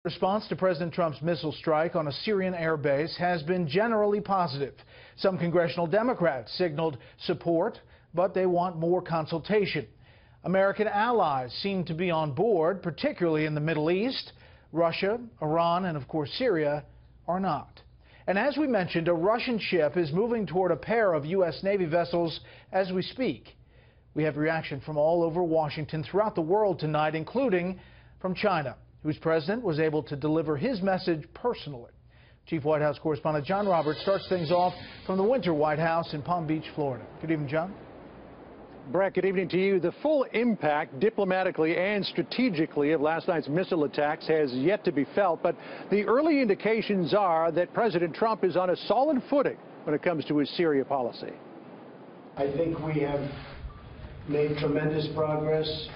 Response to President Trump's missile strike on a Syrian air base has been generally positive. Some congressional Democrats signaled support, but they want more consultation. American allies seem to be on board, particularly in the Middle East. Russia, Iran, and of course Syria are not. And as we mentioned, a Russian ship is moving toward a pair of U.S. Navy vessels as we speak. We have reaction from all over Washington, throughout the world tonight, including from China, whose president was able to deliver his message personally. Chief White House correspondent John Roberts starts things off from the Winter White House in Palm Beach, Florida. Good evening, John. Brett, good evening to you. The full impact diplomatically and strategically of last night's missile attacks has yet to be felt, but the early indications are that President Trump is on a solid footing when it comes to his Syria policy. I think we have made tremendous progress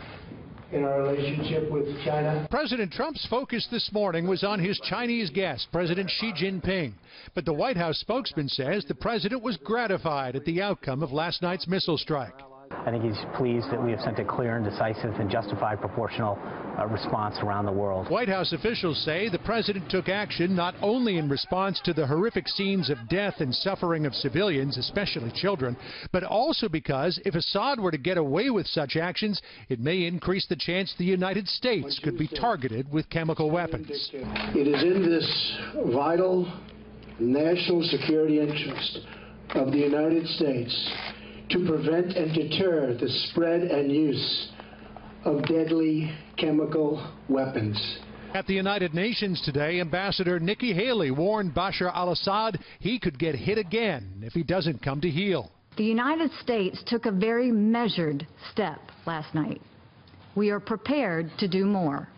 in our relationship with China. President Trump's focus this morning was on his Chinese guest, President Xi Jinping. But the White House spokesman says the president was gratified at the outcome of last night's missile strike. I think he's pleased that we have sent a clear and decisive and justified proportional response around the world. White House officials say the president took action not only in response to the horrific scenes of death and suffering of civilians, especially children, but also because if Assad were to get away with such actions, it may increase the chance the United States could be targeted with chemical weapons. It is in this vital national security interest of the United States to prevent and deter the spread and use of deadly chemical weapons. At the United Nations today, Ambassador Nikki Haley warned Bashar al-Assad he could get hit again if he doesn't come to heel. The United States took a very measured step last night. We are prepared to do more,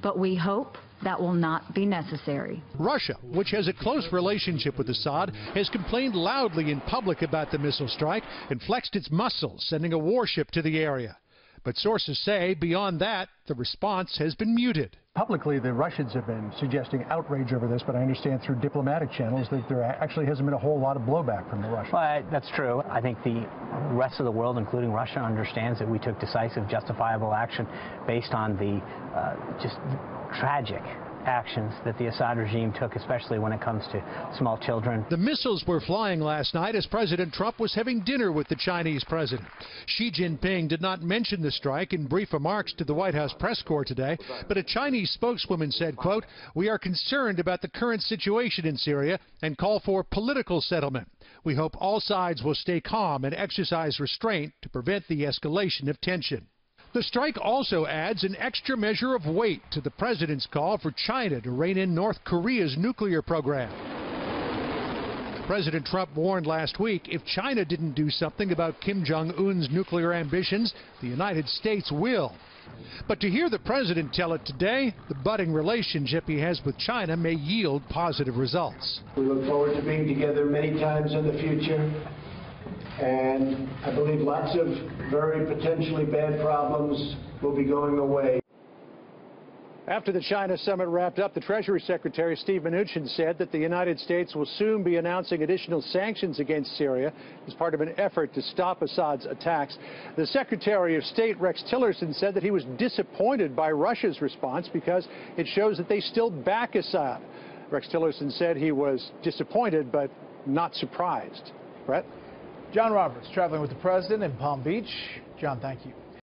but we hope that will not be necessary. Russia, which has a close relationship with Assad, has complained loudly in public about the missile strike and flexed its muscles, sending a warship to the area. But sources say, beyond that, the response has been muted. Publicly, the Russians have been suggesting outrage over this, but I understand through diplomatic channels that there actually hasn't been a whole lot of blowback from the Russians. Well, that's true. I think the rest of the world, including Russia, understands that we took decisive, justifiable action based on the just tragic actions that the Assad regime took, especially when it comes to small children. The missiles were flying last night as President Trump was having dinner with the Chinese president. Xi Jinping did not mention the strike in brief remarks to the White House press corps today, but a Chinese spokeswoman said, quote, "We are concerned about the current situation in Syria and call for political settlement. We hope all sides will stay calm and exercise restraint to prevent the escalation of tension." The strike also adds an extra measure of weight to the president's call for China to rein in North Korea's nuclear program. President Trump warned last week if China didn't do something about Kim Jong-un's nuclear ambitions, the United States will. But to hear the president tell it today, the budding relationship he has with China may yield positive results. We look forward to being together many times in the future. And I believe lots of very potentially bad problems will be going away. After the China summit wrapped up, the Treasury Secretary Steve Mnuchin said that the United States will soon be announcing additional sanctions against Syria as part of an effort to stop Assad's attacks. The Secretary of State Rex Tillerson said that he was disappointed by Russia's response because it shows that they still back Assad. Rex Tillerson said he was disappointed but not surprised. Brett? John Roberts traveling with the president in Palm Beach. John, thank you.